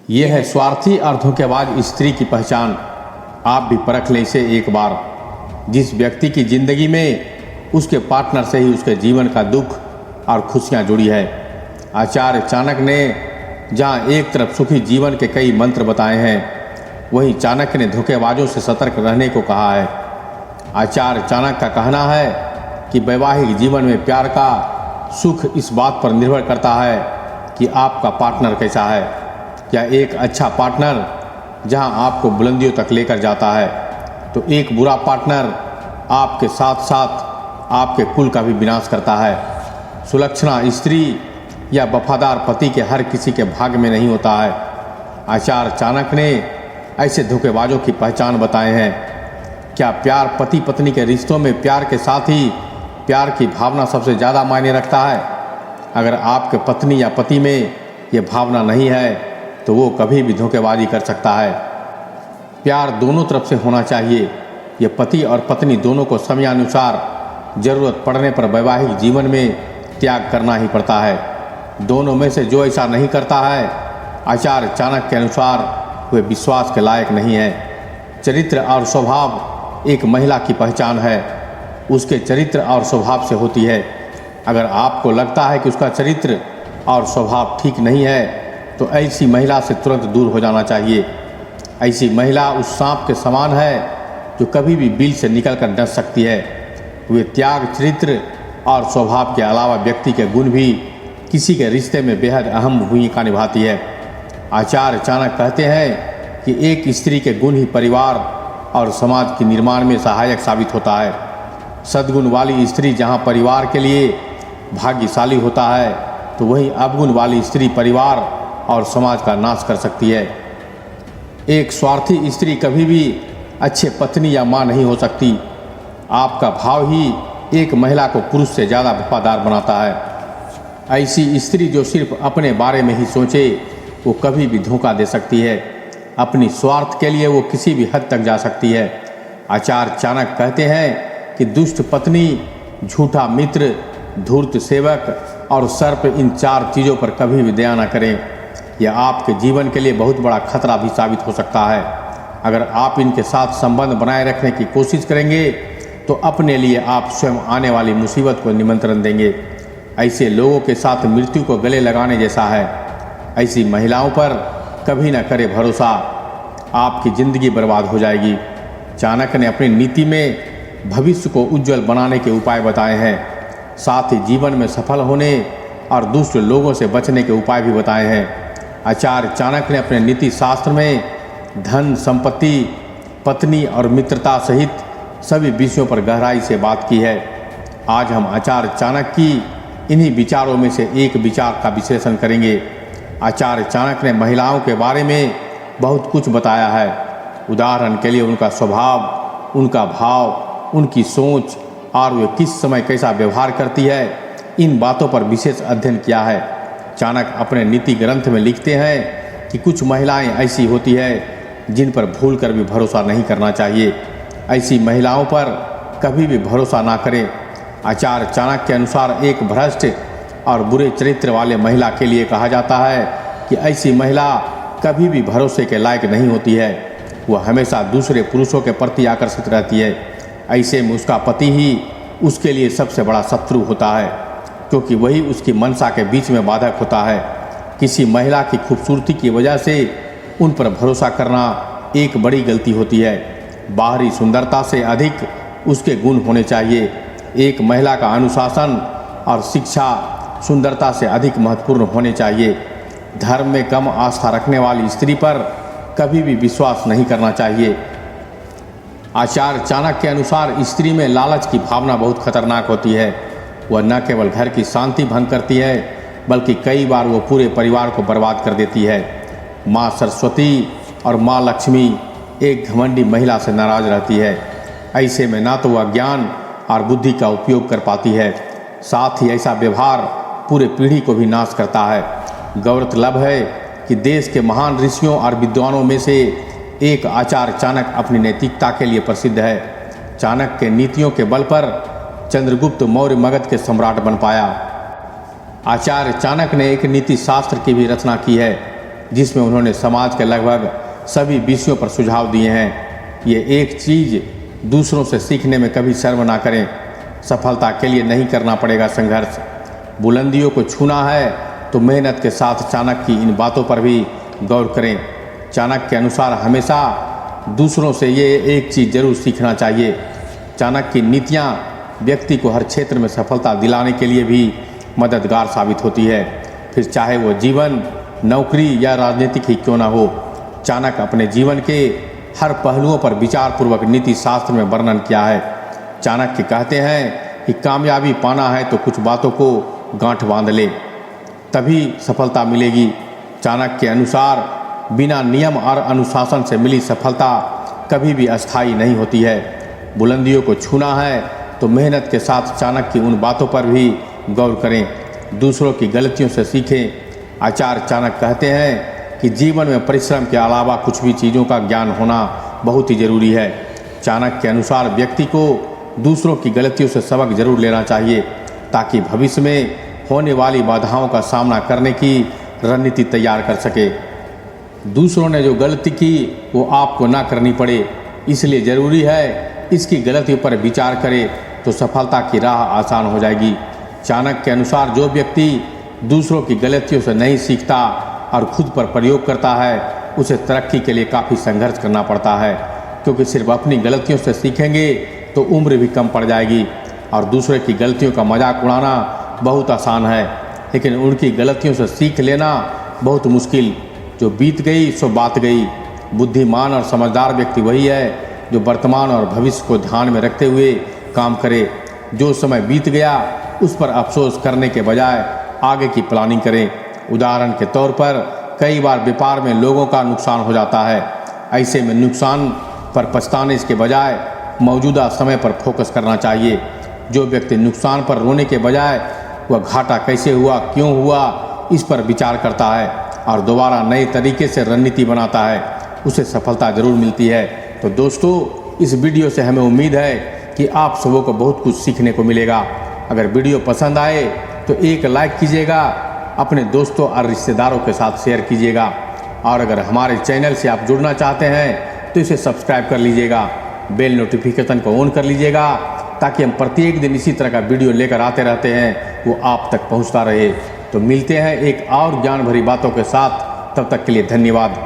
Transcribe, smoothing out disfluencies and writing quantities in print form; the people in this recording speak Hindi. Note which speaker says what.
Speaker 1: ये है स्वार्थी और धोखेबाज स्त्री की पहचान। आप भी परख लें इसे एक बार। जिस व्यक्ति की जिंदगी में उसके पार्टनर से ही उसके जीवन का दुख और खुशियां जुड़ी है। आचार्य चाणक्य ने जहां एक तरफ सुखी जीवन के कई मंत्र बताए हैं, वहीं चाणक्य ने धोखेबाजों से सतर्क रहने को कहा है। आचार्य चाणक्य का कहना है कि वैवाहिक जीवन में प्यार का सुख इस बात पर निर्भर करता है कि आपका पार्टनर कैसा है। क्या एक अच्छा पार्टनर जहां आपको बुलंदियों तक लेकर जाता है, तो एक बुरा पार्टनर आपके साथ साथ आपके कुल का भी विनाश करता है। सुलक्षणा स्त्री या वफादार पति के हर किसी के भाग्य में नहीं होता है। आचार्य चाणक्य ने ऐसे धोखेबाजों की पहचान बताए हैं। क्या प्यार पति पत्नी के रिश्तों में प्यार के साथ ही प्यार की भावना सबसे ज़्यादा मायने रखता है? अगर आपके पत्नी या पति में ये भावना नहीं है तो वो कभी भी धोखेबाजी कर सकता है। प्यार दोनों तरफ से होना चाहिए। ये पति और पत्नी दोनों को समयानुसार जरूरत पड़ने पर वैवाहिक जीवन में त्याग करना ही पड़ता है। दोनों में से जो ऐसा नहीं करता है, आचार्य चाणक्य के अनुसार वे विश्वास के लायक नहीं है। चरित्र और स्वभाव एक महिला की पहचान है, उसके चरित्र और स्वभाव से होती है। अगर आपको लगता है कि उसका चरित्र और स्वभाव ठीक नहीं है, तो ऐसी महिला से तुरंत दूर हो जाना चाहिए। ऐसी महिला उस सांप के समान है जो कभी भी बिल से निकलकर डस सकती है। वे त्याग, चरित्र और स्वभाव के अलावा व्यक्ति के गुण भी किसी के रिश्ते में बेहद अहम भूमिका निभाती है। आचार्य चाणक्य कहते हैं कि एक स्त्री के गुण ही परिवार और समाज के निर्माण में सहायक साबित होता है। सद्गुण वाली स्त्री जहाँ परिवार के लिए भाग्यशाली होता है, तो वहीं अवगुण वाली स्त्री परिवार और समाज का नाश कर सकती है। एक स्वार्थी स्त्री कभी भी अच्छे पत्नी या माँ नहीं हो सकती। आपका भाव ही एक महिला को पुरुष से ज़्यादा वफादार बनाता है। ऐसी स्त्री जो सिर्फ अपने बारे में ही सोचे, वो कभी भी धोखा दे सकती है। अपनी स्वार्थ के लिए वो किसी भी हद तक जा सकती है। आचार्य चाणक्य कहते हैं कि दुष्ट पत्नी, झूठा मित्र, धूर्त सेवक और सर्प, इन 4 चीज़ों पर कभी भी दया न करें। यह आपके जीवन के लिए बहुत बड़ा खतरा भी साबित हो सकता है। अगर आप इनके साथ संबंध बनाए रखने की कोशिश करेंगे, तो अपने लिए आप स्वयं आने वाली मुसीबत को निमंत्रण देंगे। ऐसे लोगों के साथ मृत्यु को गले लगाने जैसा है। ऐसी महिलाओं पर कभी न करें भरोसा, आपकी ज़िंदगी बर्बाद हो जाएगी। चाणक्य ने अपनी नीति में भविष्य को उज्जवल बनाने के उपाय बताए हैं। साथ ही जीवन में सफल होने और दुष्ट लोगों से बचने के उपाय भी बताए हैं। आचार्य चाणक्य ने अपने नीति शास्त्र में धन, संपत्ति, पत्नी और मित्रता सहित सभी विषयों पर गहराई से बात की है। आज हम आचार्य चाणक्य की इन्हीं विचारों में से एक विचार का विश्लेषण करेंगे। आचार्य चाणक्य ने महिलाओं के बारे में बहुत कुछ बताया है। उदाहरण के लिए उनका स्वभाव, उनका भाव, उनकी सोच और वे किस समय कैसा व्यवहार करती है, इन बातों पर विशेष अध्ययन किया है। चाणक्य अपने नीति ग्रंथ में लिखते हैं कि कुछ महिलाएं ऐसी होती है जिन पर भूल कर भी भरोसा नहीं करना चाहिए। ऐसी महिलाओं पर कभी भी भरोसा ना करें। आचार्य चाणक्य के अनुसार एक भ्रष्ट और बुरे चरित्र वाले महिला के लिए कहा जाता है कि ऐसी महिला कभी भी भरोसे के लायक नहीं होती है। वह हमेशा दूसरे पुरुषों के प्रति आकर्षित रहती है। ऐसे में उसका पति ही उसके लिए सबसे बड़ा शत्रु होता है, क्योंकि वही उसकी मनसा के बीच में बाधक होता है। किसी महिला की खूबसूरती की वजह से उन पर भरोसा करना एक बड़ी गलती होती है। बाहरी सुंदरता से अधिक उसके गुण होने चाहिए। एक महिला का अनुशासन और शिक्षा सुंदरता से अधिक महत्वपूर्ण होने चाहिए। धर्म में कम आस्था रखने वाली स्त्री पर कभी भी विश्वास नहीं करना चाहिए। आचार्य चाणक्य के अनुसार स्त्री में लालच की भावना बहुत खतरनाक होती है। वह न केवल घर की शांति भंग करती है, बल्कि कई बार वो पूरे परिवार को बर्बाद कर देती है। माँ सरस्वती और माँ लक्ष्मी एक घमंडी महिला से नाराज रहती है। ऐसे में ना तो वह ज्ञान और बुद्धि का उपयोग कर पाती है, साथ ही ऐसा व्यवहार पूरे पीढ़ी को भी नाश करता है। गौरतलब है कि देश के महान ऋषियों और विद्वानों में से एक आचार्य चाणक्य अपनी नैतिकता के लिए प्रसिद्ध है। चाणक्य के नीतियों के बल पर चंद्रगुप्त मौर्य मगध के सम्राट बन पाया। आचार्य चाणक्य ने एक नीति शास्त्र की भी रचना की है। जिसमें उन्होंने समाज के लगभग सभी विषयों पर सुझाव दिए हैं। ये एक चीज़, दूसरों से सीखने में कभी शर्म ना करें। सफलता के लिए नहीं करना पड़ेगा संघर्ष। बुलंदियों को छूना है तो मेहनत के साथ चाणक्य की इन बातों पर भी गौर करें। चाणक्य के अनुसार हमेशा दूसरों से ये एक चीज़ जरूर सीखना चाहिए। चाणक्य की नीतियाँ व्यक्ति को हर क्षेत्र में सफलता दिलाने के लिए भी मददगार साबित होती है, फिर चाहे वो जीवन, नौकरी या राजनीतिक ही क्यों ना हो। चाणक्य अपने जीवन के हर पहलुओं पर विचारपूर्वक नीति शास्त्र में वर्णन किया है। चाणक्य कहते हैं कि कामयाबी पाना है तो कुछ बातों को गांठ बांध ले, तभी सफलता मिलेगी। चाणक्य के अनुसार बिना नियम और अनुशासन से मिली सफलता कभी भी अस्थायी नहीं होती है। बुलंदियों को छूना है तो मेहनत के साथ चाणक्य की उन बातों पर भी गौर करें, दूसरों की गलतियों से सीखें। आचार्य चाणक्य कहते हैं कि जीवन में परिश्रम के अलावा कुछ भी चीज़ों का ज्ञान होना बहुत ही ज़रूरी है। चाणक्य के अनुसार व्यक्ति को दूसरों की गलतियों से सबक जरूर लेना चाहिए, ताकि भविष्य में होने वाली बाधाओं का सामना करने की रणनीति तैयार कर सके। दूसरों ने जो गलती की वो आपको ना करनी पड़े, इसलिए ज़रूरी है इसकी गलतियों पर विचार करे तो सफलता की राह आसान हो जाएगी। चाणक्य के अनुसार जो व्यक्ति दूसरों की गलतियों से नहीं सीखता और खुद पर प्रयोग करता है, उसे तरक्की के लिए काफ़ी संघर्ष करना पड़ता है, क्योंकि सिर्फ अपनी गलतियों से सीखेंगे तो उम्र भी कम पड़ जाएगी और दूसरे की गलतियों का मजाक उड़ाना बहुत आसान है, लेकिन उनकी गलतियों से सीख लेना बहुत मुश्किल। जो बीत गई सो बात गई। बुद्धिमान और समझदार व्यक्ति वही है जो वर्तमान और भविष्य को ध्यान में रखते हुए काम करे। जो समय बीत गया उस पर अफसोस करने के बजाय आगे की प्लानिंग करें। उदाहरण के तौर पर कई बार व्यापार में लोगों का नुकसान हो जाता है। ऐसे में नुकसान पर पछताने के बजाय मौजूदा समय पर फोकस करना चाहिए। जो व्यक्ति नुकसान पर रोने के बजाय वह घाटा कैसे हुआ, क्यों हुआ, इस पर विचार करता है और दोबारा नए तरीके से रणनीति बनाता है, उसे सफलता जरूर मिलती है। तो दोस्तों, इस वीडियो से हमें उम्मीद है कि आप सबों को बहुत कुछ सीखने को मिलेगा। अगर वीडियो पसंद आए तो एक लाइक कीजिएगा, अपने दोस्तों और रिश्तेदारों के साथ शेयर कीजिएगा, और अगर हमारे चैनल से आप जुड़ना चाहते हैं तो इसे सब्सक्राइब कर लीजिएगा, बेल नोटिफिकेशन को ऑन कर लीजिएगा, ताकि हम प्रत्येक दिन इसी तरह का वीडियो लेकर आते रहते हैं, वो आप तक पहुंचता रहे। तो मिलते हैं एक और ज्ञान भरी बातों के साथ, तब तक के लिए धन्यवाद।